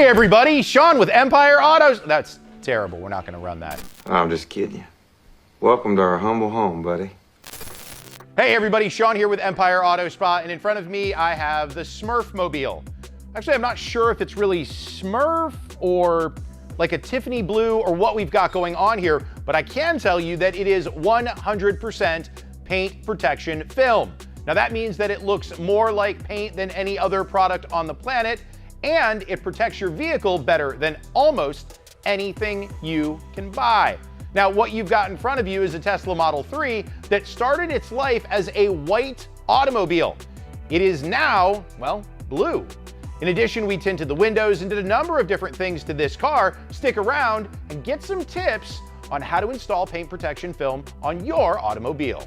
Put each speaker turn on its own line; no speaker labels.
everybody, Sean with Empire Autos. That's terrible, we're not gonna run that.
I'm just kidding you. Welcome to our humble home, buddy.
Hey everybody, Sean here with Empire Auto Spa, and in front of me I have the Smurf Mobile. Actually, I'm not sure if it's really Smurf or like a Tiffany blue or what we've got going on here, but I can tell you that it is 100% paint protection film. Now that means that it looks more like paint than any other product on the planet, and it protects your vehicle better than almost anything you can buy. Now what you've got in front of you is a Tesla Model 3 that started its life as a white automobile. It is now, well, blue. In addition, we tinted the windows and did a number of different things to this car. Stick around and get some tips on how to install paint protection film on your automobile.